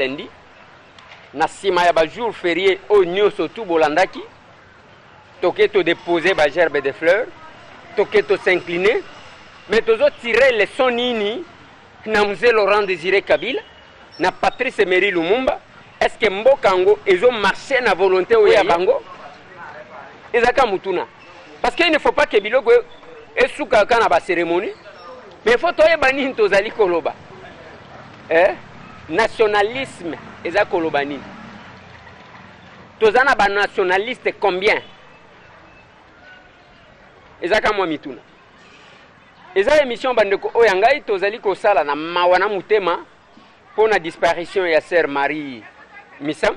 lundi na sima ya ba jour férié au nyoso tout bolandaki toke to déposer ba gerbe de fleurs toke to s'incliner mais tozo tirer les sonini na mzee Laurent Désiré Kabila na Patrice Emery Lumumba. Est-ce que mbokango ezo marcher na volonté ou ya bango ezaka mutuna parce qu'il ne faut pas que bilogo esuka kana ba cérémonie mais il faut toyeba nini tozali koloba nationalisme eza koloba nini tozana ba nationaliste combien ezaka mwa mituna eza émission bandeko oyo ngai tozali kosala na mawana mutema pour la disparition ya sœur Marie Missam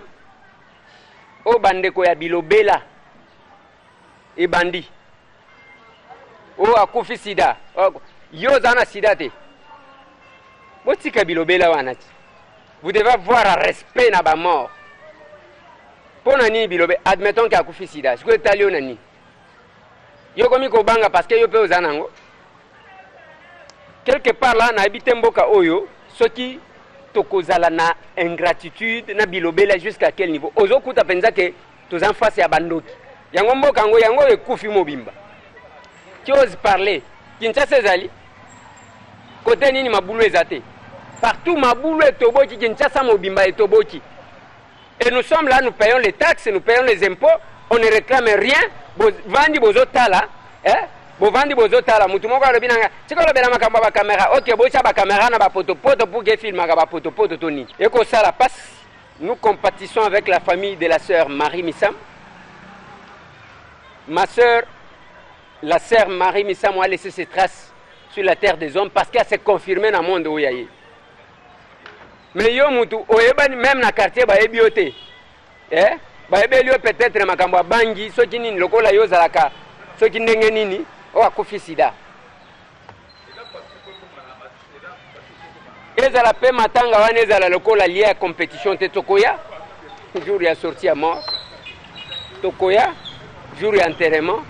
o bandeko ya bilobela e bandi o akufi sida yo zana sida te botika bilobela wanati vous devez avoir un respect na ba mort pour nani bilobe admettons que akufi sida je ko talio nani yo komi ko banga parce que yo pe ozana ngo quelque part là na habite mboka oyo soki tokozala na ingratitude na bilobela jusqu'à quel niveau ozokuta penza ke tozan face ya bandoki yango mboka ngo yango ekufi mobimba qui ose parler Kinshasa ezali côté nini mabulu ezate partout mabulu etoboki Kinshasa mobimba etoboki et nous sommes là, nous payons les taxes, nous payons les impôts, on ne réclame rien. Vandi bozotala bovandi bozotala mutu moko alobi nanga tikola bela makamba ba caméra OK bocha ba caméra na ba poto pour que film ba poto toni et ko ça la passe. Nous compatissons avec la famille de la sœur Marie Missam. Ma sœur, la sœur Marie Missam a laissé ses traces sur la terre des hommes parce qu'elle s'est confirmée dans le monde où il y a eu. Mais yo mutu oyeba même na quartier ba ebiote ba ebelio peut-être makambo bangi soki nini lokola yo zalaka soki ndenge nini o akufi sida ezala pe matanga wana ezala lokola lié à compétition te tokoya jour ya sortie à mort tokoya jour ya enterrement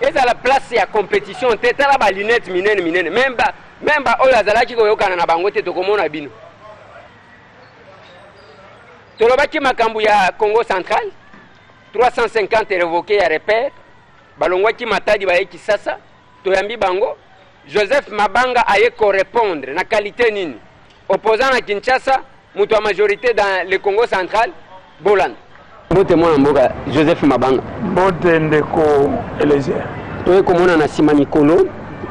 ezala place ya compétition te tala ba lunette minene même ba oyo azalaki koyokana na bango te tokomona bino tolobaki makambu ya Congo central 350 révoqués à repère balongwaki matadi baye Kisasa toyambi bango Joseph Mabanga aye ko répondre na qualité nini opposant à Kinshasa mutu majorité dans le Congo central Bolan bote mwana mboka Joseph Mabanga bote ndeko Eliezer toye komona na sima mikolo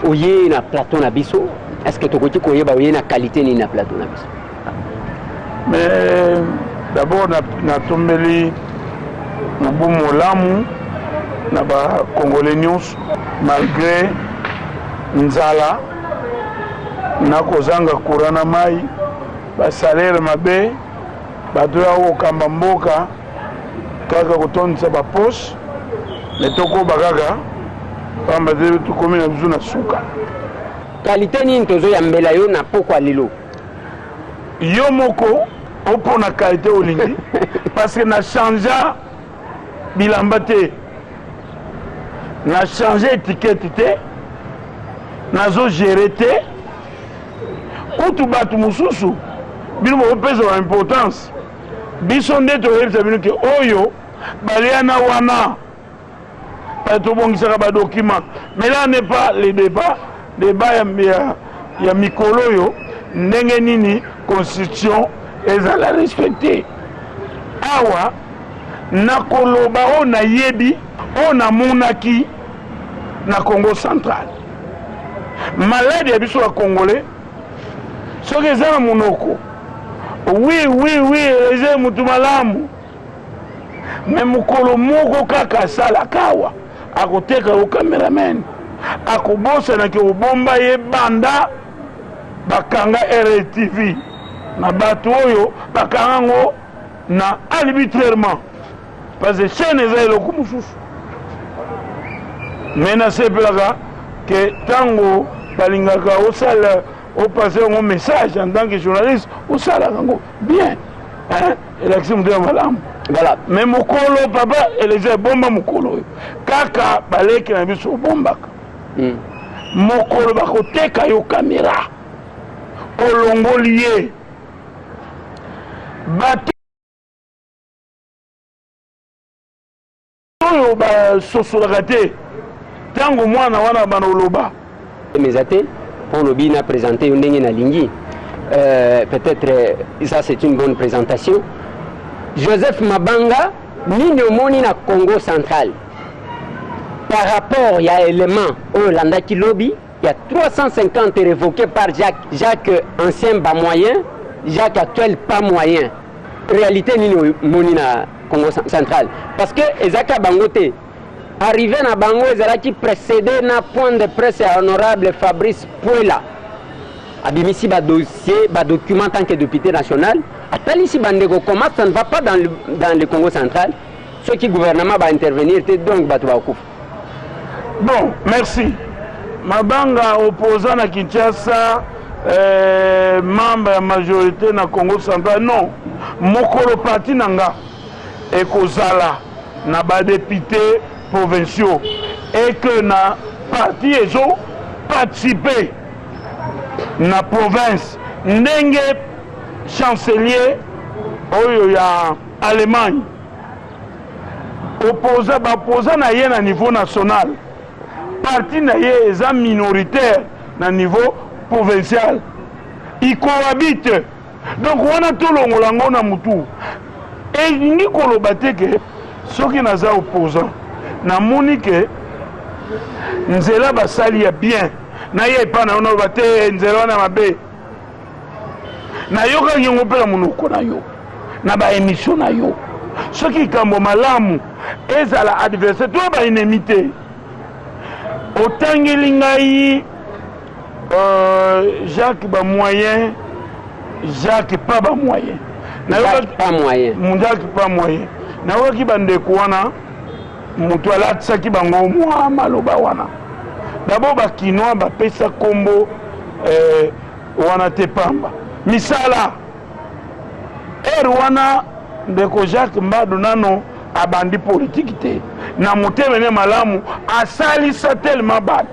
oye na plateau na biso est-ce que tokoti koyeba oye na qualité nini na plateau na biso mais d'abord na tombeli mubumu lamu na ba congolais nyonso malgré nzala na kozanga kurana mai ba salaire mabe bato ya kokamba mboka kaka kotondisa ba poche metoko bakaka pamba te tukomi na biso na suka qualité nini tozo ya mbela yo na pokwa lilo yo moko pour la qualité au lingi parce que na changé bilamba te na changé étiquette te na zo gérer te kutu batu mususu bino mo pesa importance biso nde to yebisa bino ke oyo baliana wana to bongisaka ba document mais là n'est pas le débat ya mikolo yo ndenge nini constitution ezala respecté awa nakoloba o na yebi o na monaki na Congo central malade ya biso ya congolais soki eza na monoko oui eza mutu malamu me mokolo moko kaka asalaka awa akoteka o cameraman akobosana ke obomba ye banda bakanga RTV na bato oyo bakango na arbitrairement parce que chaîne eza eloko mosusu mais nasepelaka ke ntango balingaka osala opase yango message en tant que journaliste osalaka yango bien elakisi moto ya malamu voilà mais mokolo papa eleza ebomba mokolo oyo kaka baleki na biso obombaka mokolo bakoteka yo kamera olongoli ye bato oyo basosolaka te ntango mwana wana banoloba mes athées pour le bien présenter une ndenge na lingi peut-être ça c'est une bonne présentation. Joseph Mabanga nini omoni na Congo central par rapport il y a élément au landaki lobby il y a 350 révoqués par Jacques ancien pas moyen, Jacques actuel pas moyen. Réalité nini omoni na Congo central parce que ezaka bangote arrivé na bango ezalaki précédé na point de presse à honorable Fabrice Puela abimisi ba dossier ba document en tant que député national atalisi bandeko comment ça ne va pas dans le Congo central ce qui gouvernement va intervenir donc bato ba kufa. Bon, merci. Mabanga opposant à Kinshasa membre ya majorité na Congo central non mokolo parti nanga ekozala na ba député provinciaux et que na parti ezo participer na province ndenge chancelier oyo ya Allemagne opposant na ye na niveau national parti na ye eza minoritaire na niveau provincial il cohabite donc wana tolongola ngo na mutu elingi koloba te ke soki naza opposant namoni ke nzela basali ya bien na ye epa na yo naloba te nzela wana mabe nayokaki yango mpe na monoko na yo na baémission na yo soki likambo malamu ezala adversaire to baennemi te otangeli ngai Jacques bamoyen Jacques pas bamoyen Jacques pas moyen Jacques pas moyen nayokaki bandeko wana moto alatisaki bango mwa maloba wana d'abord bakinois bapesa kombo wana te pamba misala wana ndeko Jacques Mbadu nano abandi politique te na motemene malamu asalisa tellement bato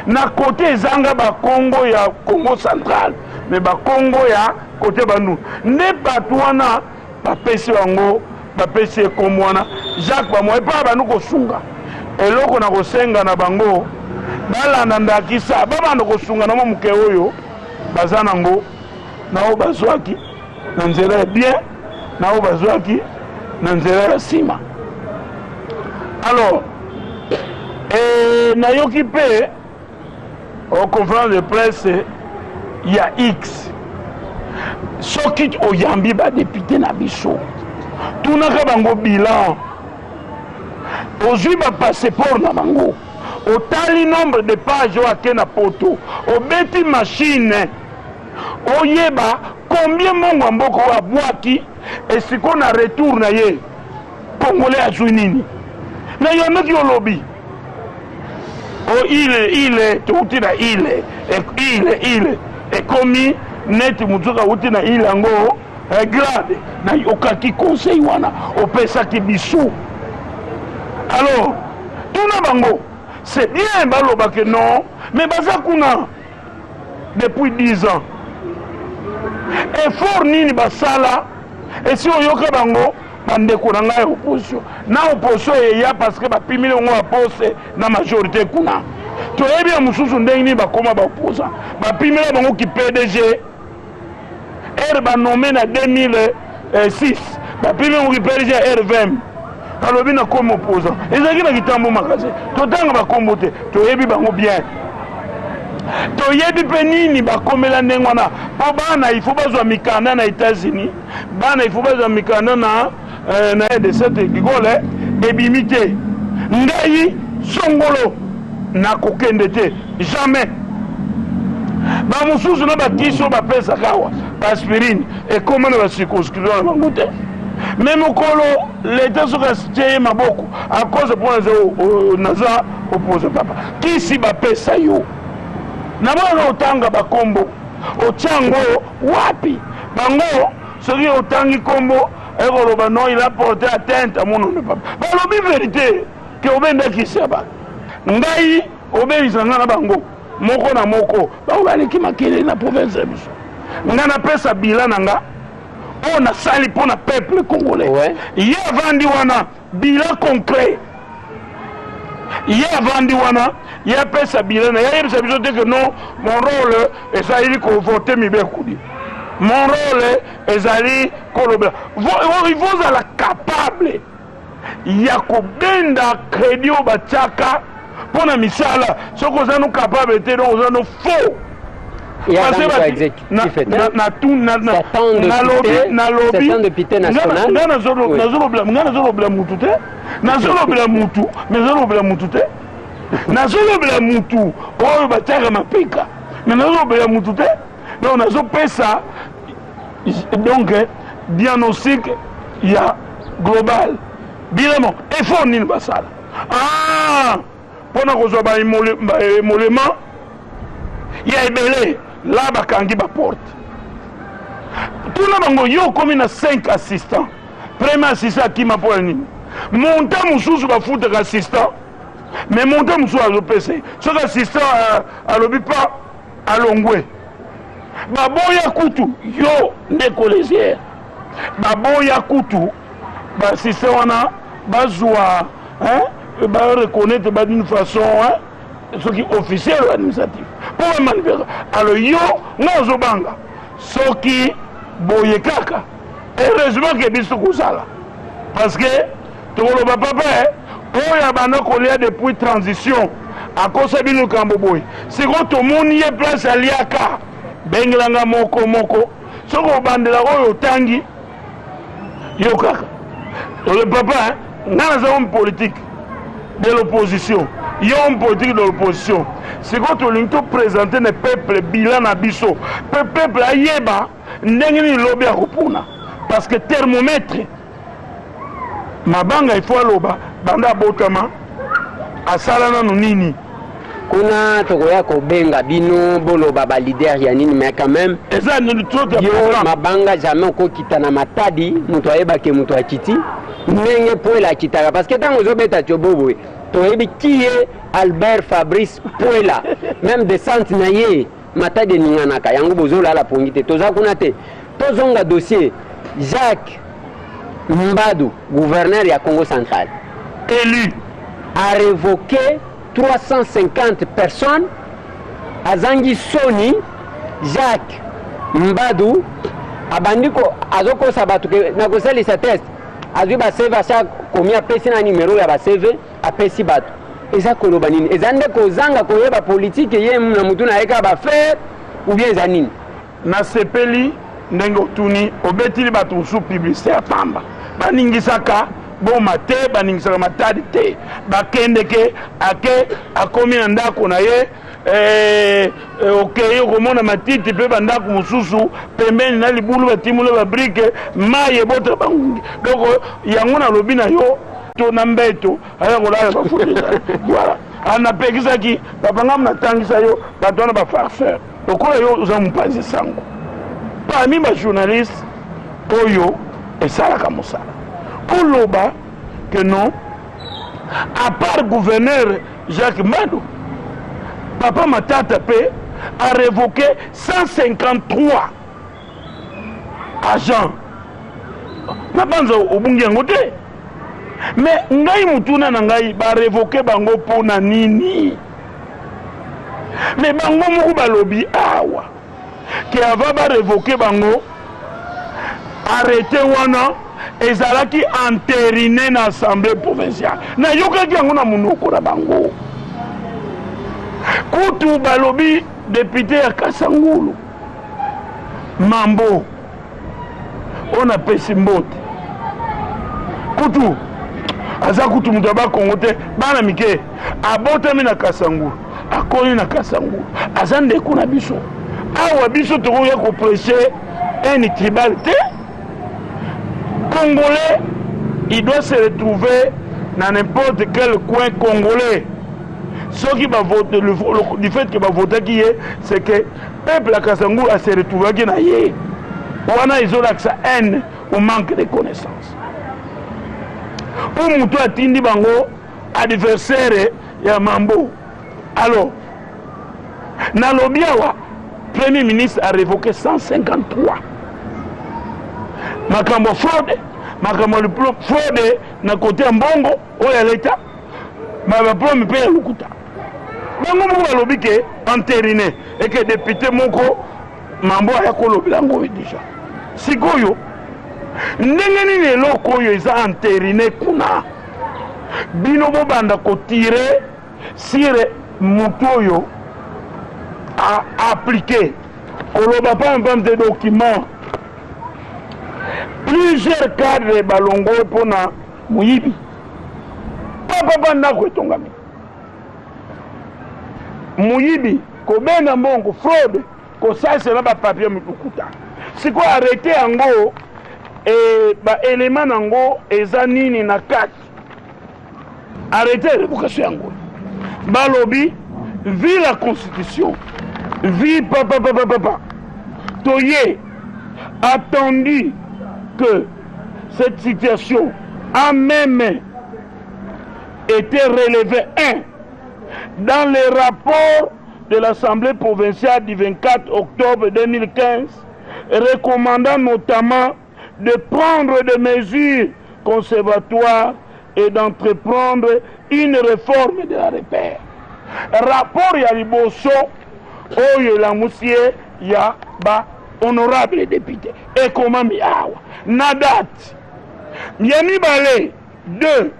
na côté ezanga bakongo ya Congo central mais bakongo ya côté bandu nde bato wana bapesi bango bapesi kombo wana Jacques bamoye pa bandu kosunga eloko na kosenga na bango balanda ndakisa babanda kosunga na moke oyo baza nango nao bazwaki na nzela ya bien nao bazwaki na nzela ya sima. Alors nayoki pe au conférence de presse il y a X soki oyambi ba député na biso tunaka bango bilan ozwi ba passeport na bango otali nombre de pages oake na poto obeti machine oyeba combien mongo mboko abwaki esiko na retour na ye congolais azwi nini na yonaki olobi o ile touti na ile ekomi neti mutuka uti na ile yango grade na okaki conseil wana opesaki biso. Alors tuna bango c'est bien baloba que non mais baza kuna depuis 10 ans effort nini basala esi oyoka bango bandeko na ngai opposition na opposition eya parce que bapimili yango bapose na majorité kuna toyebi ya mosusu ndenge nini bakoma baopposant bapimila bango ki PDG banome na 2006 bapimili yango ki PDG R20 alobi na komi opposant ezalaki na kitambo makasi totanga bakombo te toyebi bango bien toyebi mpe nini bakomela ndenge wana mpo bana ifo bazwa mikanda na États-Unis bana ifo bazwa mikanda na RDC Gigole ebimi te ngai songolo nakokende te jamais bamosusu na bakiso bapesaka awa baaspirine ekoma na bacirconscription na bango te me mokolo leta soki atie ye maboko a cause mpo naza opose papa kisi bapesa yo na bona otanga bakombo otyango wapi bango soki otangi kombo ekoloba non il a porté atteinte à mon nom de papa balobi vérité ke obendakisi ya bato ngai obebisa nga na bango moko na moko bango baleki makele na province ya biso nga napesa bila na nga on a sali pour le peuple congolais. Ouais. Il y a vendu un bilan concret. Il y a vendu un, il y a pas sa bilan. Il y a besoin de dire que non, mon rôle est ça, il faut voter mes bécoudi. Mon rôle est d'aller collaborer. Il faut être capable. Il y a combien de crédits au Bachaka pour la misala. Ce que nous sommes capables de faire, nous sommes faux. Il y a un exécutif. Député national. Donc, diagnostic, il y a global. Bilan, il faut une basala. Ah, pour nous avoir un émolument, il y a ébélé. Là, il y a porte. Tout le monde, il y a 5 assistants. Premier assistant qui m'a pour un montant, je vais foutre assistant. Mais montant, je vais PC. Ce assistant à l'Obipa, à Longwe. Baboya Koutou, yo, des collégiens. Baboya Koutou, assistant, on a, bazoua, reconnaître d'une façon, ce qui est officiel ou administratif. Pour manifester. Alors, yo, non, Zobanga, ce qui boye kaka. Heureusement que biso kusala. Parce que, tout le papa, pour y avoir depuis transition, à cause de nous Kamboboy. C'est quand tout le monde y est place à l'IAKA, Benglanga Moko, ce qu'on bandela au Tangi, yo kaka. Le papa, nous avons une politique de l'opposition. Il y a une politique de l'opposition. C'est quand on a présenté le peuple bilan à Bisso. Le peuple a yéba, n'engeni lobby à Rupuna. Parce que thermomètre, ma banga il faut loba, banda botama, à salana nini. Kuna tokoya ko benga bino bolo baba leader ya nini mais quand même eza ni trop de yo mabanga jamais ko kitana matadi muto ayeba ke muto akiti ndenge poela kitaka parce que tango zo beta chobobo to yebi qui est Albert Fabrice Poela même descente na ye matadi ninganaka yango bozola la pongite toza kuna te tozonga dossier Jacques Mbadou gouverneur ya Congo central élu a révoqué 350 personnes azangi Sony Jacques Mbadou abandiko azoko sabatu na kosalisa test azwi ba save acha komia pesi na numéro ya ba save apesi batu eza koloba nini eza nde kozanga koyeba politique ye na mutu na eka ba faire ou bien eza nini na sepeli ndenge otuni obetili batu su publicité ya pamba baningisaka boma te baningisaka matadi te bakende ke ake akomi na ndako na ye okeye komona matiti mpe bandako mosusu pembeni na libulu batimula babrike mai ebota bangungi donc yango nalobi na yo to na mbeto aya kolala bafuteza voilà anapekisaki bapangamu natangisa yo bato wana bafarceur lokola yo oza mopanzi sango parmi bajournaliste oyo esalaka mosala koloba que non, à part gouverneur Jacques Mbadou, Papa Matata a révoqué 153 agents. Nabanza obungi ngote. Mais ngai mutuna na ngai ba révoqué bango pona nini. Mais bango moko balobi awa. Ke ava ba révoqué bango arrêté wana ezalaki entériné na assemblée provinciale na yokaki yango na monoko na bango kutu balobi député ya Kasangulu Mambo on apesi mbote kutu aza kutu mutu aba Kongo te bana mike abotami na Kasangulu akoni na Kasangulu aza ndeko na biso awa biso tokoya koprêcher un tribalité Congolais, il doit se retrouver dans n'importe quel coin congolais. Ce qui va voter, du fait qu'il va voter qui est, c'est que le peuple à Kasangou a se retrouvé qui n'a yé. On a ils ont sa haine au manque de connaissances. Pour Moutou Atindi Bango, adversaire, il y a Mambo. Alors, Nalobiawa, Premier ministre a révoqué 153. makambo fraude makambo fraude na côté mbongo oya leta baplome mpe ya lokuta bango moko balobi ke entériné et que député moko mambo aya kolobela yango déjà sikoyo ndenge nini eloko oyo eza entériné kuna bino bobanda kotire sire motu oyo appliqué koloba pampe de document plusieurs cadres balongo mpona moyibi papa ndako etongami moyibi kobenga mbongo fraude kosalisa bapapier mitukuta sikoyo arrete yango baelema nango eza nini na kati arrete révocation yango balobi vu la constitution vu papa toye attendu que cette situation a même été relevée dans les rapports de l'Assemblée provinciale du 24 octobre 2015 recommandant notamment de prendre des mesures conservatoires et d'entreprendre une réforme de la repère. Rapport ya liboso oyo la moussier ya ba honorable député et comment miawa na date Miami Balé 2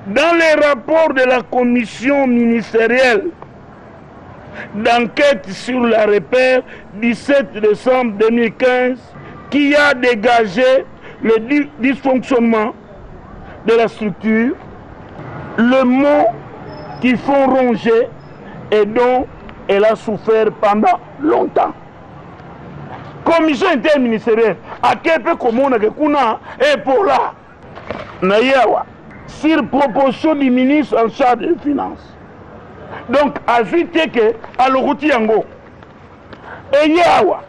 dans les rapports de la commission ministérielle d'enquête sur la repère 17 décembre 2015 qui a dégagé le dysfonctionnement de la structure, le mot qui font ronger et dont elle a souffert pendant longtemps. Commission interministérielle, à quel peu comment on a kuna et pour là, naïawa, sur proposition du ministre en charge des finances. Donc, ajouter que à l'outil yango, et yawa,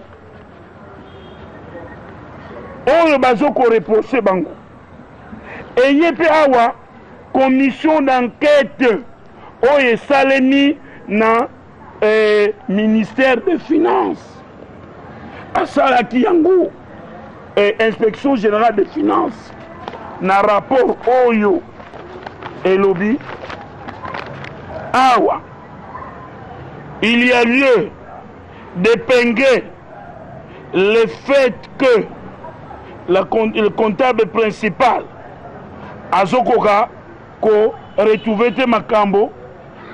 on le bazo ko reproché bango. Et yepe awa, commission d'enquête, oye salemi na ministère des Finances. Asalaki yango, inspection générale des Finances, na rapport oyo et lobby. Awa, il y a lieu d'épingler le fait que le comptable principal azokoka ko retrouver te makambo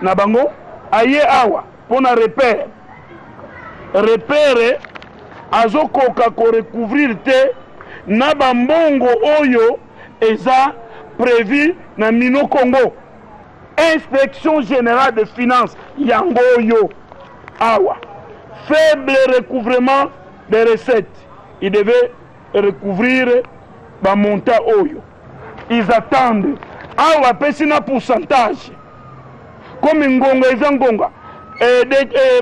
na bango aye awa pona repère azokoka ko recouvrir te na bambongo oyo eza prévu na Mino Congo. Inspection générale des finances yango yo awa faible recouvrement des recettes, il devait recouvrir ba montant oyo. Ils attendent awa pesina pourcentage comme ngonga eza ngonga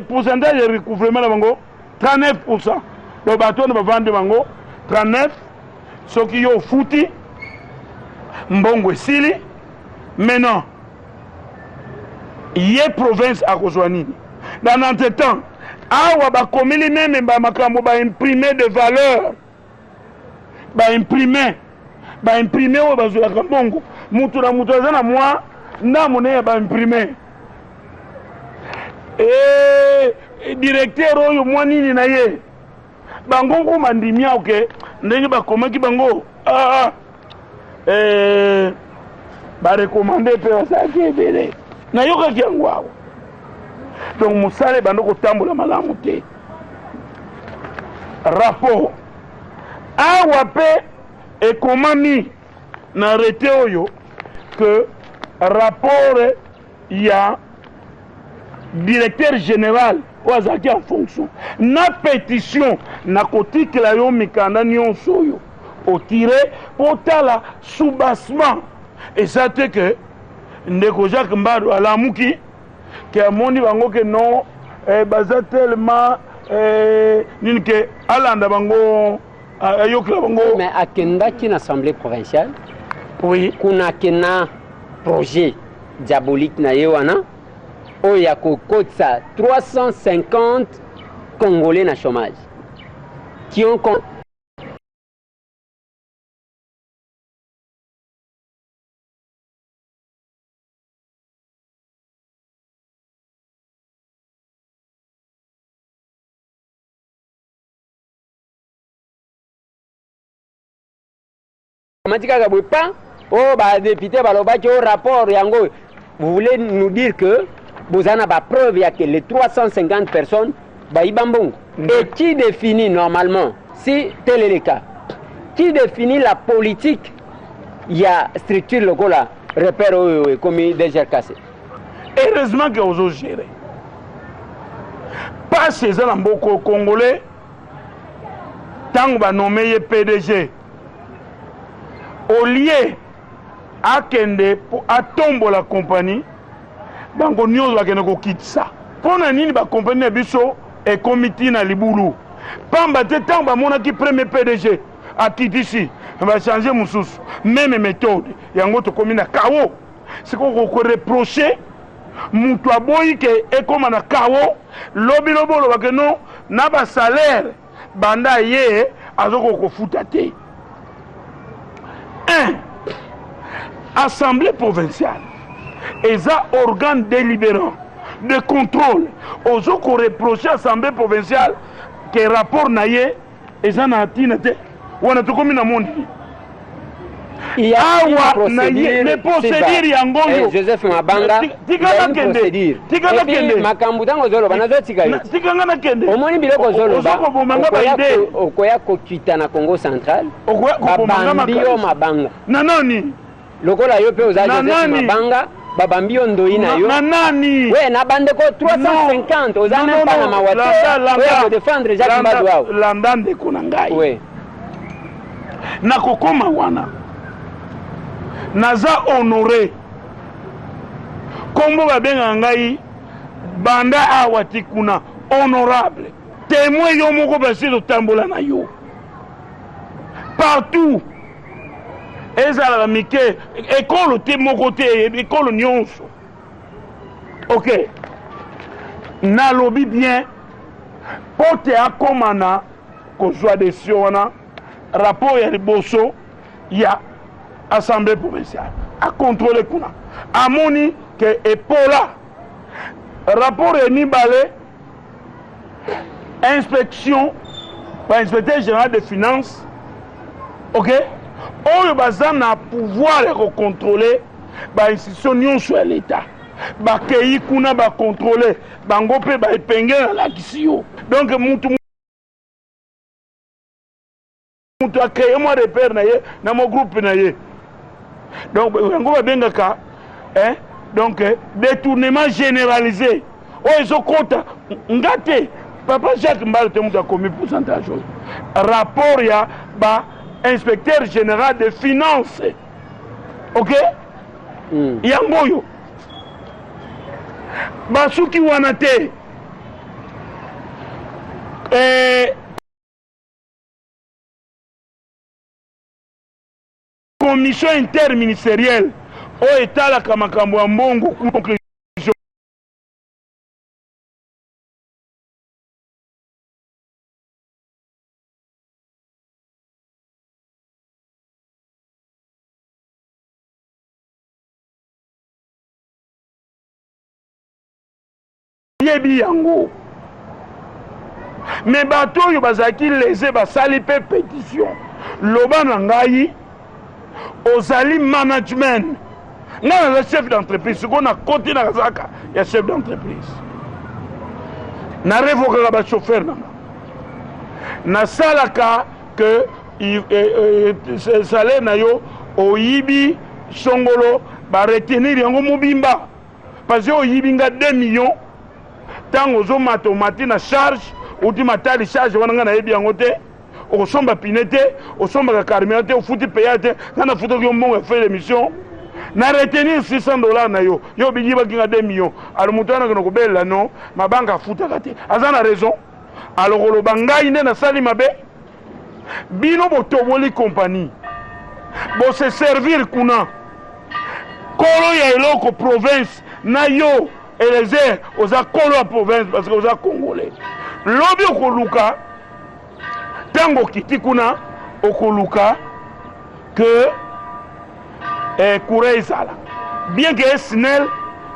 pourcentage de recouvrement na bango 39%. Le bateau ne va vendre bango 39 soki yo futi mbongo esili maintenant yé province à Kozouanini. Dans l'entretemps, awa ba komeli même ba makambo ba imprimer de valeur. Ba imprimer o ba zula kambongo. Mutu na moi na mone ba imprimer. Directeur oyo moi nini na ye. Bango ko mandimia oke ndenge ba komaki bango. Ba recommander pe ça qui est belé. Na yoka kiango awa. Donc musale bando kotambola malamu te. Rapport awa pe ekomami na arrêté oyo que rapport ya directeur général oazaki en fonction na pétition na kotikela yo mikanda nyonso oyo otire potala soubassement et ça te que ndeko Jacques Mbado alamuki ke amoni bango ke non baza tellement nini ke alanda bango ayokela bango mais akendaki na assemblée provinciale oui kuna kena projet diabolique na ye wana oyo ya kokotisa 350 Congolais na chômage qui ont Matika pas oh bah député balobaki au rapport yango. Vous voulez nous dire que vous avez pas preuve que les 350 personnes bah ibambong. Et qui définit normalement si tel est le cas? Qui définit la politique? Il y a structure locale repère comme déjà cassé. Heureusement que vous avez géré. Pas ces Alamboko congolais tant que nommé PDG. Au lieu à Kende pour attendre la compagnie, bango news va kende ko kitsa. Pour na nini ba compagnie biso et comité na libulu. Pamba te tant ba mona ki premier PDG a kitisi, va changer mususu. Même méthode, yango to komi na kawo. C'est qu'on reprocher mutu aboyi ke e koma na kawo, lobi lobolo ba ke non na ba salaire banda ye azoko ko futa te. 1. Assemblée provinciale et ça organe délibérant de contrôle aux autres qui reproché l'Assemblée provinciale que rapport naïe et ça n'a pas été ou on a tout comme dans monde. Il y a une procédure, mais procédure yangoyo Joseph Mabanga tika na kende tika kende makambu tango zolo banazo tika yo tika na kende omoni biloko zolo ba okoya kokita na Congo central babambio Mabanga nanani lokola yo pe oza Joseph Mabanga babambio ndoi na yo nanani we na bande ko 350 oza même pas na mawate we défendre Jacques Mbadouao landande kuna ngai we na kokoma wana naza honoré kombo babenga ngai banda awati kuna honorable témoin yo moko basi totambola na yo partout ezala mike école te moko te école nyonso ok nalobi bien pote akomana kozwa décision wana rapport ya liboso ya Assemblée provinciale à contrôler kuna amoni que epola rapport eni balé inspection par inspecteur général des finances ok oyo baza na pouvoir de contrôler ba institution nyonso ya l'état ba kei kuna ba contrôler bango pe ba epenge na lakisi yo donc mutu a créé moi repère na ye na mon groupe na ye. Donc, on va bien hein? Donc, détournement généralisé. Oh, ils ont compte. Ngate. Papa Jacques Mbal a commis pourcentage. Rapport, il y a inspecteur général des finances. Ok? Il y a un moyo. Basuki Wanate. Commission interministérielle au état la kamakambo ya mbongo conclusion yebi yango mais bato yo bazaki lese basali pe pétition loba na ngai ozali management nga na chef d'entreprise siko na koti na kazaka ya chef d'entreprise na revokaka ba chauffeur nanga nasalaka que salaire na yo oyibi songolo ba retenir yango mobimba parce que oyibi nga 2 millions tango ozomata omati na charge outi matali charge wana nga nayebi yango te okosomba pine te osombaka carburant te ofuti paya te nga na futoki yo mbongo efai l'émission na retenir $600 na yo yo biyibaki nga 2 millions alo moto wana kena kobelela no mabanga afutaka te aza na raison alo koloba ngai nde nasali mabe bino botoboli compagnie bose servir kuna kolo ya eloko province na yo elezer oza kolo ya province parce que oza congolais lobi okoluka tango kiti kuna okoluka que courant ezala bien que SNEL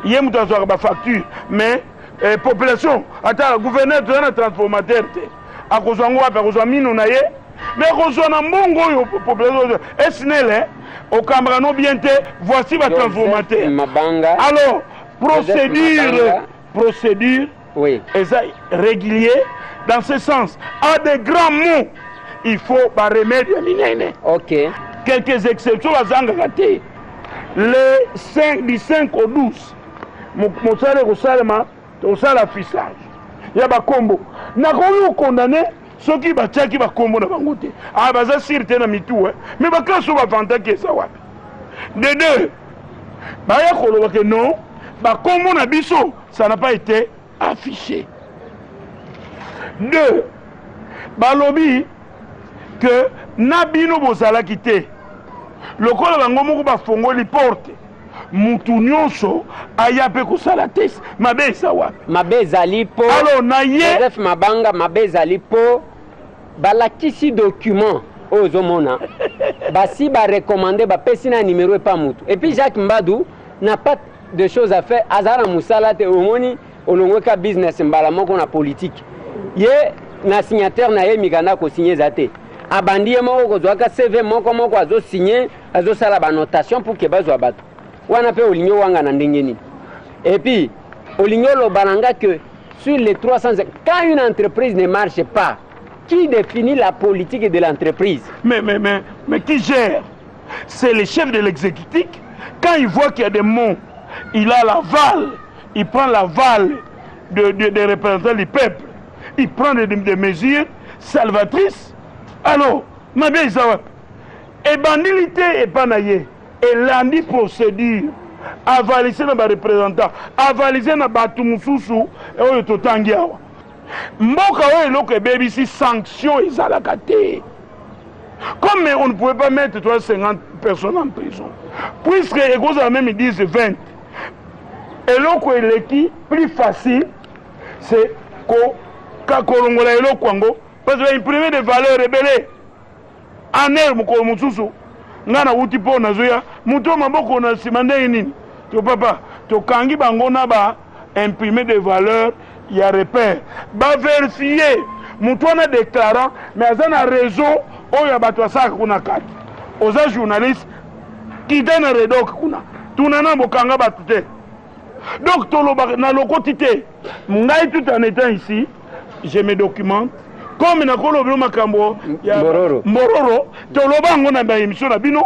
ye mutu azwaka bafacture mais population ata gouverneur toza na transformateur te akozwa ngo wapi akozwa mino na ye mais kozwa na mbongo oyo population esnel okambaka bien te voici va transformateur Mabanga alors procédure oui régulier dans ce sens à des grands mots il faut ba remède minene ok quelques exceptions bazangaka te les 5 du 5 au 12 mosala kosalema tosala affichage ya bakombo nakoki okondane soki batiaki bakombo na bango te baza sire te na mitu mais baklaso bavantaki eza wapi de deux baya koloba ke non bakombo na biso ça n'a pas été affiché deux balobi que na bino bozalaki te lokola bango moko bafongoli porte mutu nyonso aya mpe kosala test mabe eza wapi mabe ezali mpo alors na ye Joseph Mabanga mabe ezali mpo balakisi document oyo ozomona basi barekomande bapesi na numéro epa mutu et puis Jacques Mbadou n'a pas de choses à faire azala na mosala te omoni olongweka business mbala moko na politique ye na signataire na ye mikanda kosigné eza te abandi ye moko kozwaka CV moko azosigné azosala banotation pour ke bazwa bato wana pe olingi wanga na ndenge nini et puis olingi olobananga que sur les 300 quand une entreprise ne marche pas qui définit la politique de l'entreprise mais qui gère c'est le chef de l'exécutif quand il voit qu'il y a des monts il a l'aval il prend l'aval des représentants du peuple il prend des mesures salvatrices alors mabe eza wapi ebandili te epa na ye elandi procédure avalise na barepresentant avalise na bato mosusu oyo totangi awa mboka oyo eloko ebebisi sanction ezalaka te comme on ne pouvait pas mettre 350 personnes en prison puisque ekozala même 10-20 eloko eleki plus facile c'est kolongola eloko yango parce que imprimer des valeurs rebelle en air mokolo mosusu nga na wuti mpo nazoya moto maboko na nsima ndenge nini to papa tokangi bango na ba imprimer des valeurs ya repère bavérifier moto wana déclarant mais aza na réseau oyo ya bato asalaka kuna kati oza journaliste kite na redok kuna tuna na bokanga bato te donc toloba na lokoti te ngai tout en étant ici je me documente comme nakolobela makambo ya mbororo toloba yango na baémission na bino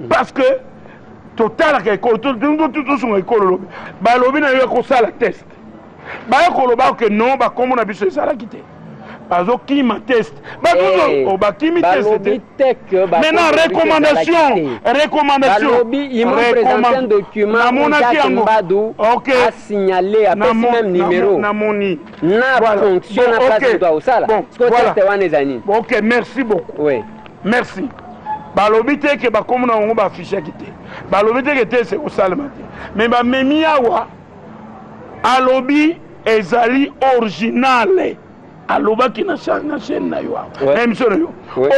parce que totalaka ekolo tosunga ekolo lobi balobi na yo ekosala test baya koloba ke non bakombo na biso ezalaki te bazokima test bakimi test maintenant recommandation namonaki yango a signalé apesi même numéro namoni na fonction na place to osala test wana ezani ok merci beaucoup oui merci balobi te ke bakombo na yango baafishaki te balobi te ke test ekosalema te mais bamemi awa alobi ezali originale alobaki na chaîne na yo émission na yo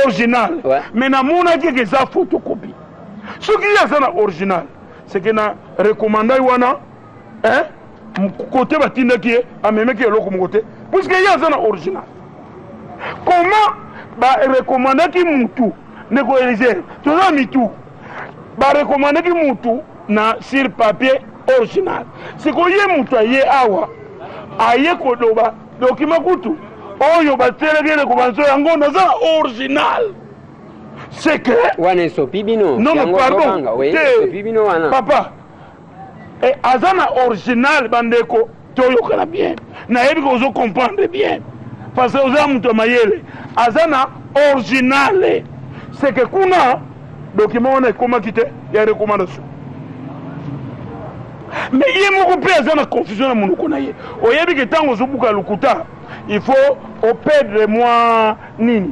original mais namonaki ke eza photocopie soki aza na original c'est que na recommandai wana côté batindaki ye amemeki eloko moko te puisque ye aza na original comment barecommandaki mutu ndeko Elisée toza mitu barecommandaki mutu na sur papier original sikoyo ye mutu aye awa aye kodoba document kutu oyo bateleki rekomanso yango naza original c'est que wana sopi bino non mais pardon sopi bino wana papa aza na original bandeko toyokana bien nayebi ko ozo comprendre bien parce que oza mutu mayele aza na original c'est que kuna document wana ekomaki te ya recommandation mais ye moko mpe aza na confusion na monoko na ye oyebi ke ntango ozobuka lokuta il faut operdre moi nini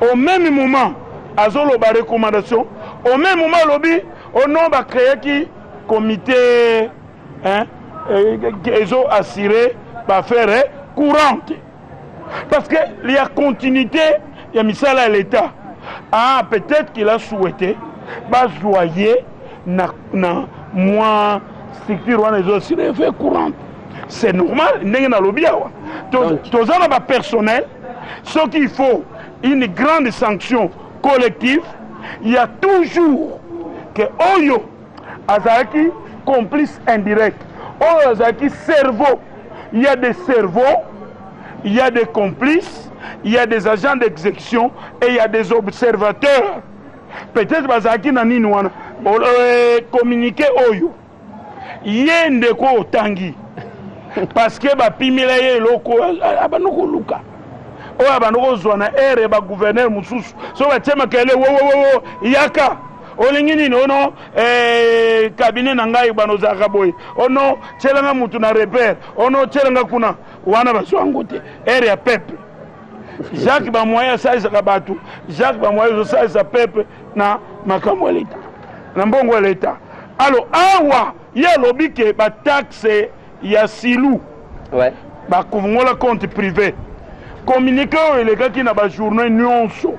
au même moment azoloba recommandation au même moment alobi ono bakreaki comité ezo assurer baffaire courante parce que il y a continuité ya misala ya l'état peut-être qu'il a souhaité bazoyer na moi structure wana ezo assurer fait courante c'est normal ndenge na lobi awa tozana ba personnel ce qu'il faut une grande sanction collective, il y a toujours que Oyo Azaki complice indirect, Oyo Azaki cerveau, il y a des cerveaux, il y a des complices, il y a des agents d'exécution et il y a des observateurs. Peut-être Bazaki Nanini wana communiquer Oyo yende ko otangi parce que bapimela ye loko abanoko luka oyo abanoko zwana ere ba gouverneur mususu so batema kele wo yaka olingi nini ono cabinet na ngai banozaka boye ono tselanga mutu na repère ono tselanga kuna wana bazwango te ere ya peuple. Jacques Bamoya asalisa bato, Jacques Bamoya asalisa peuple na makambo l'État, na mbongo l'État. Alors awa ya lobi ke ba taxe ya silu, ouais, ba kongola compte privé. Communiqué elekaki na ba journée nyonso.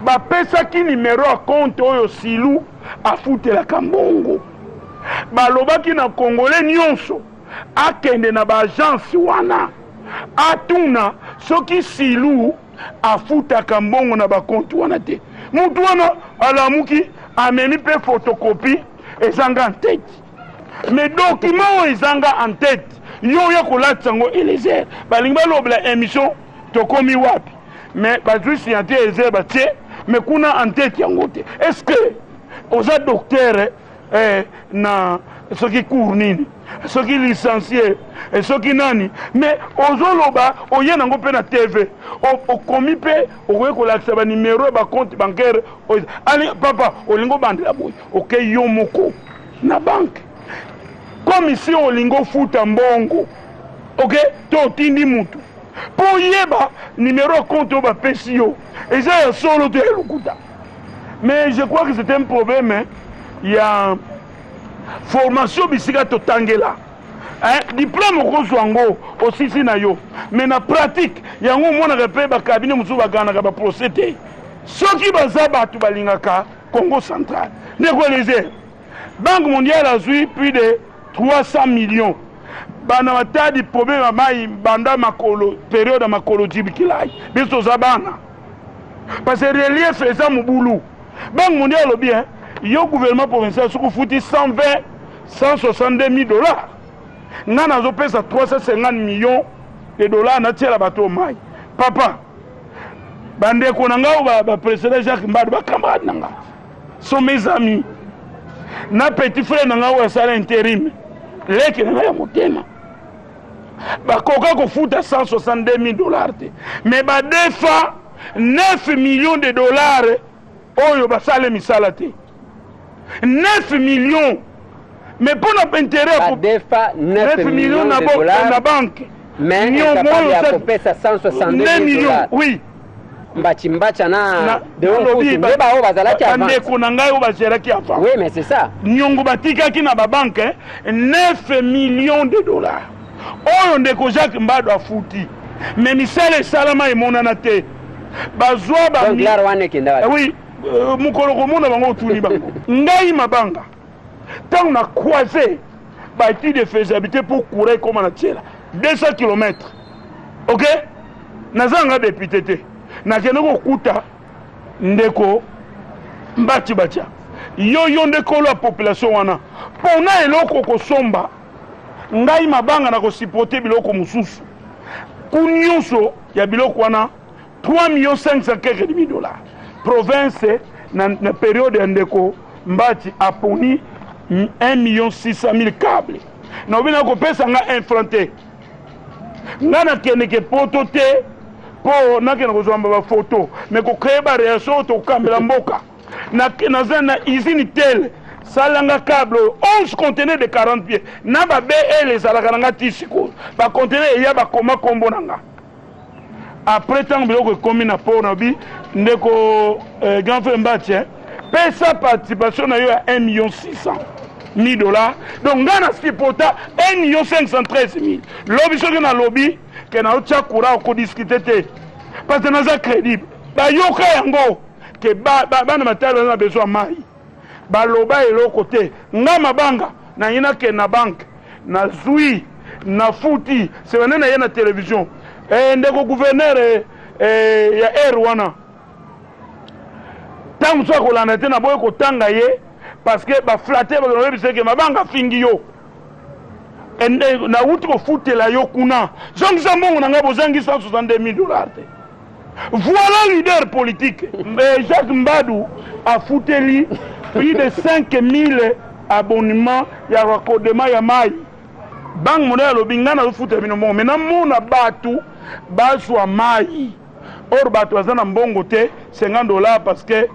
Ba pesa ki numéro à compte oyo silu afutela kambongo. Ba lobaki na congolais nyonso akende na ba agence wana. Atuna soki silu afutaka mbongo na bakonti wana te mutu wana alamuki amemi pe photocopie ezanga en tête mais document ezanga en tête yo ya kolatisa ngo elezer balingi balobela émission tokomi wapi mais bazwi signature ezer batie mais kuna en tête yango te est-ce que oza docteur na soki cours nini soki licencié soki nani mais ozoloba oye nango pe na TV okomi pe okoki kolakisa ba numéro ba compte bancaire ali papa olingo bandela boy OK yo moko na banque comme ici olingo futa mbongo OK to tindi mutu po yeba numéro compte ba pesi yo eza ya solo te lukuta mais je crois que c'est un problème hein? Il y a formation bisika totangela diplôme okozwango osisi na yo mais na pratique yango monaka mpe bakabine mosusu baganaka baprocédé soki baza bato balingaka Congo central ndeko Banque mondiale azwi plus de 300 millions bana batadi problème ya mai banda makolo période ya makolo jibikilai biso toza bana parce que relief eza mobulu. Banque mondiale lobi hein, yo gouvernement provincial soki futi 162 000 dollars nga nazopesa 350 millions de dollars natiela bato mai papa bandeko na nga baprésident Jacques Mbadu bacamarade na nga sont mes amis na petit frère na nga oyo asala intérim leki na nga ya motema bakoka kofuta 162 000 dollars te mais badefa 9 millions de dollars oyo basale misala te 9 millions mais pour notre intérêt pour 9 millions de dollars na banque mais incapable ya kopesa 162 millions oui mbachimbacha na de on ba o bazalaki avant ndeko na ngai o bazeraki avant oui mais c'est ça nyongo batikaki na ba banque 9 millions de dollars oyo ndeko Jacques Mbadu afuti mais misala salama emonana te bazwa ba donc la rwane kenda oui mukolo komona bango tuni bango ngai mabanga tant on a croisé bah étude de faisabilité pour courir comme on a tiré 200 km. OK nazanga député te na kenoko kuta ndeko mbati batia yo ndeko la population wana pona eloko ko somba ngai mabanga na ko supporter biloko mususu kunyuso ya biloko wana 3,5 millions de dollars province na période ndeko mbati aponi 1,6 câbles. Na obina ko pesa nga infranté. Nga na keneke poto te po na kena ko zamba ba photo mais ko créer ba réaction to kambela mboka. Na zana usine tel salanga câble 11 conteneurs de 40 pieds. Na ba BL salaka nga tisiko. Ba conteneur ya ba koma kombo nanga. Après tant biloko komi na po na bi ndeko grand frère Mbati pesa participation na yo à 1,6 000 dollars. Donc, dans la spipota, 1,513 000. Lobby, ce qu'on a lobby, qu'on a eu courant au discuter. Parce que nous sommes crédibles. Bah, yoka yango, que bah, na matériel, on a besoin de maï. Bah, loba et l'autre côté. Nga mabanga, na yina ke na banque, na zui, na fouti, c'est vraiment na yina télévision. Ndeko gouverneur, ya Rwanda. ntango mosusu akolanda te na boye kotanga ye parce que baflate bakoloyebiseke mabanga afingi yo nauti kofutela yo kuna zongisa mbongo na ngai bozangi 162 000 dollars te. Voilà leader politique. Jacques Mbadou a fouteli plus de 5 000 abonnements ya raccordement ya mai. Banque mondiale lobinga na fouteli bino mbongo. Maintenant mona batu bazwa mai. Or batu bazana mbongo te 50 dollars parce que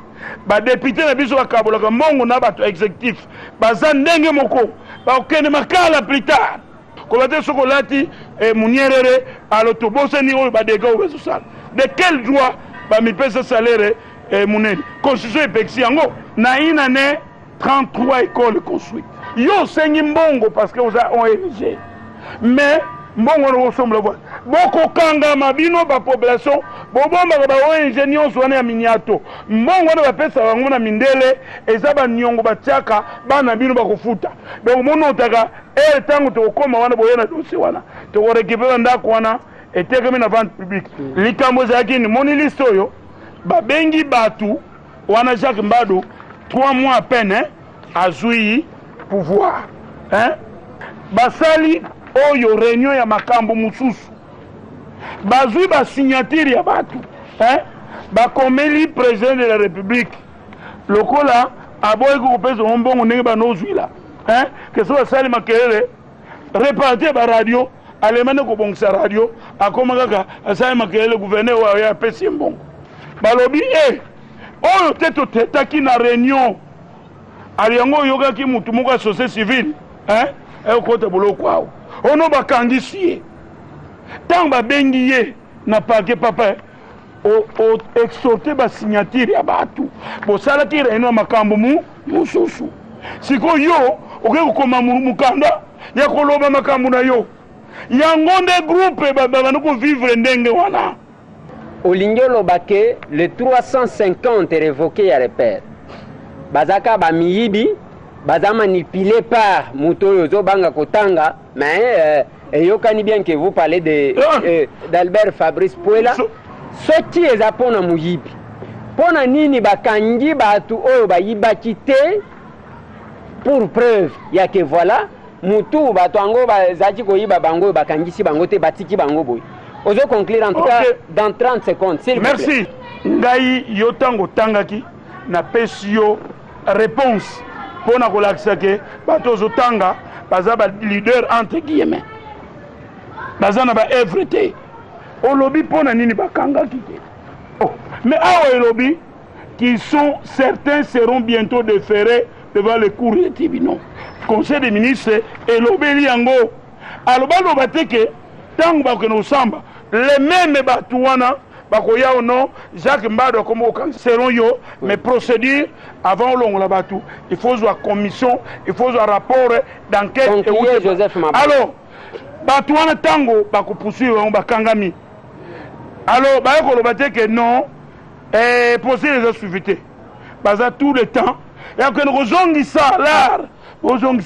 ba député na biso bakabola ka mbongo na batu exécutif baza ndenge moko ba okende makala plus tard. Kolate sokolati munyerere alotobosa ni oyo badega obezo sala. De quel droit ba mi pesa salaire munene constitution epexi yango na ina ne 33 écoles construites yo sengi mbongo parce que vous avez ONG mais mbongo no somble voix boko kanga mabino ba population bobomba ba ONG nyonso wana ya miniato mbongo no ba pesa bango na mindele eza ba nyongo batiaka bana bino bakofuta donc mono otaka tango to koma wana boyena dossier wana to récupérer ndako wana était comme une vente publique. Likambo zaki ni moni liste oyo babengi batu wana Jacques Mbadou 3 mois à peine azui pouvoir basali oyo réunion ya makambo mususu bazui ba signature ya batu bakomeli président de la République lokola aboyi kopesa mbongo ndenge banozwila que so basali makelele repartir ba radio alemane ko bongisa radio akoma kaka asaya makelele gouverneur wa ya pesi mbongo balobi oyo teto tetaki na réunion aliango yoga ki mutu moko société civile kota boloko awo ono bakangisi ye tant babengi ye na pake papa o exhorter ba signature ya batu bosala ki réunion makambo mususu siko yo oke koma mukanda ya koloba makambo na yo yangonde groupe babanoko vivre ndenge wana olingelo bake le 350 révoqué ya repère bazaka ba miyibi baza manipulé par muto yozo banga kotanga mais eyokani bien que vous parlez de d'Albert Fabrice Puela soti eza pona muyibi pona nini bakangi batu oyo bayibaki te pour preuve ya que voilà mutu bato ango bazaki koyiba bango bakangisi bango te batiki bango boy ozo conclure en tout cas dans 30 secondes s'il vous plaît. Merci ngai yo tango tangaki na pesio réponse pona kolakisa ke bato zo tanga baza ba leader entre guillemets baza na ba everything olobi pona nini bakangaki te mais awa elobi qui sont certains seront bientôt déférés devant les cours des tribunaux. Conseil des ministres et l'obéli yango alobalo bateke tango bakeno samba les mêmes batouana bakoya ono Jacques Mbadou comme seront yo mais procédure avant longola batu il faut voir commission il faut voir rapport d'enquête et Joseph Mabou. Alors batouana tango bako poursuivre bakangami alors bayako bateke non procédure les suivité baza tout le temps et que nous zongi salaire bozongi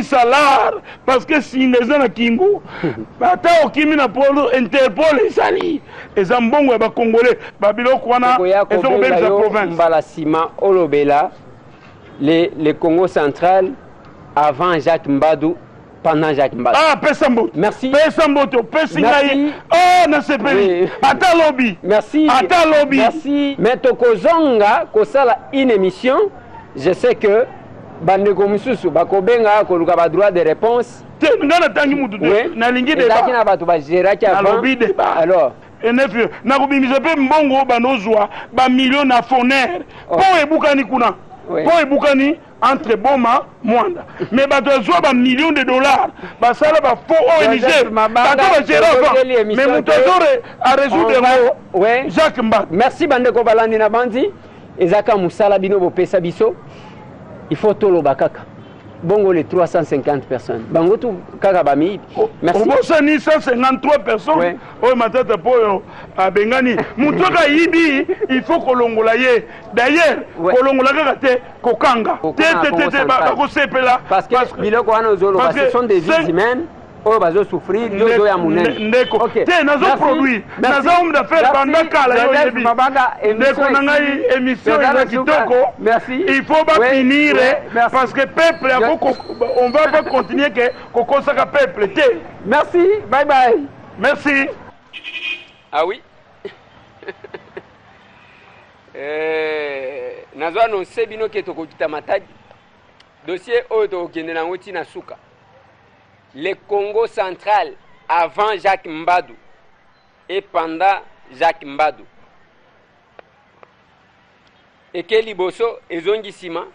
salaire parce que si les gens kingo bata okimi na polo Interpol esali ezambongo ba congolais babiloko wana ezobelisa province mbala sima olobela le Congo central avant Jacques Mbadou pendant Jacques Mbadou. Pesambo. Merci. Pesambo to pesingai. Na sepeli. Ata lobby. Merci. Ata lobby. Merci. Mais tokozonga kosala une émission, je sais que bandeko mususu bakobenga koluka ba droit de réponse. Ngana tangi mutu na lingi débat. Ezaki na bato ba géraki avant. Na lobby débat. Alors NF na kubimiza pe mbongo banozwa ba millions na foner. Po ebukani kuna. Po ebukani entre Boma Mwanda mais bato ba millions de dollars basala ba faux ONG bato ba gérer mais mutazore a résoudre Jacques Mbadou. Merci bandeko balandi na bandi ezaka musala bino bopesa biso il faut toloba kaka bongo les 350 personnes bango tu kaka bami merci on ni 153 personnes o matata poyo abengani mutoka yibi il faut kolongola ye d'ailleurs kolongola kaka te kokanga te ba ko sepela parce que biloko wana ozolo ce sont des vies humaines oyo bazosouffrir nyozo ya monene ndeko te nazoproduire naza homme d'affaires banda kala yo yebi ndeko na ngai émission eza kitoko il faut bafinire parce que peuple on va pas continuer ke kokosaka peuple te. Merci, bye bye. Merci. Ah oui. Nazwa annonce bino ke tokokita Matadi dossier oyo tokokende nango ntina suka. Le Congo central avant Jacques Mbadou et pendant Jacques Mbadou. Eke liboso ezongi sima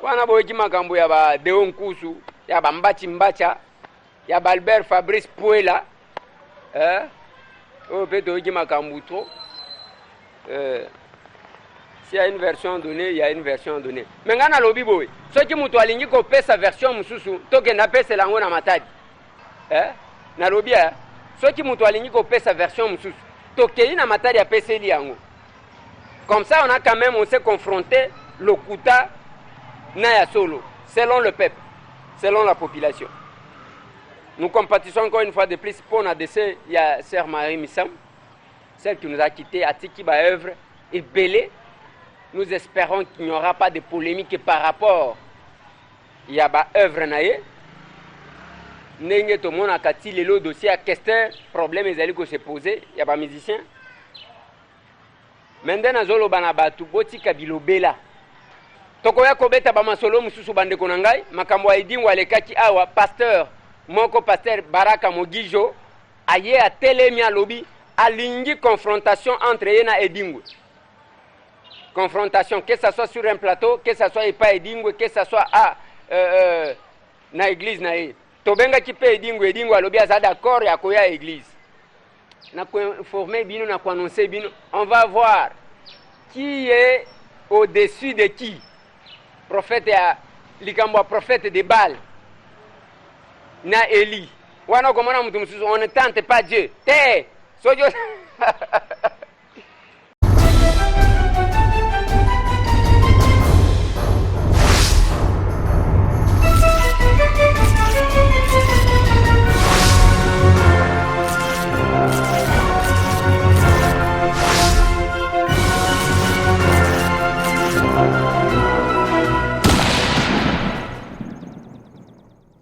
wana boyeki makambo ya ba Deo Nkusu ya ba Mbachi Mbacha ya ba Albert Fabrice Puela oyo mpe toyeki makambo trop. S'il y a une version donnée, il y a une version donnée. Mais ngana lobi boy, ceux qui mutu alingi ko pesa version mususu, toke na pesa lango na Matadi. Na lobi ceux qui mutu alingi ko pesa version mususu, toke na Matadi ya pesa li yango. Comme ça on a quand même on s'est confronté Lokuta na ya solo, selon le peuple, selon la population. Nous compatissons encore une fois de plus pour notre décès, il y a Sœur Marie Missam, celle qui nous a quitté à Tiki ba œuvre et belé. Nous espérons qu'il n'y aura pas de polémique par rapport à la œuvre naïe. N'engé tout le monde a kati le dossier à question problème ezali ko se poser il y a pas musicien. Maintenant zolo bana batu botika bilobela. Tokoya kobeta ba masolo mususu bande konangai makambo aidingwa lekaki awa pasteur moko pasteur Baraka Mogijo aye a telemi alobi alingi confrontation entre yena edingwe. Confrontation, que ce soit sur un plateau, que ce soit pas edingwe, que ce soit à na église na e. Tobenga ki pe edingwe alobi aza d'accord ya koya église. Na ko informer bino na ko annoncer bino, on va voir qui est au-dessus de qui. Prophète ya likambo prophète de Baal. Na Eli. Wana komona mutu mususu on ne tente pas Dieu. Te sojo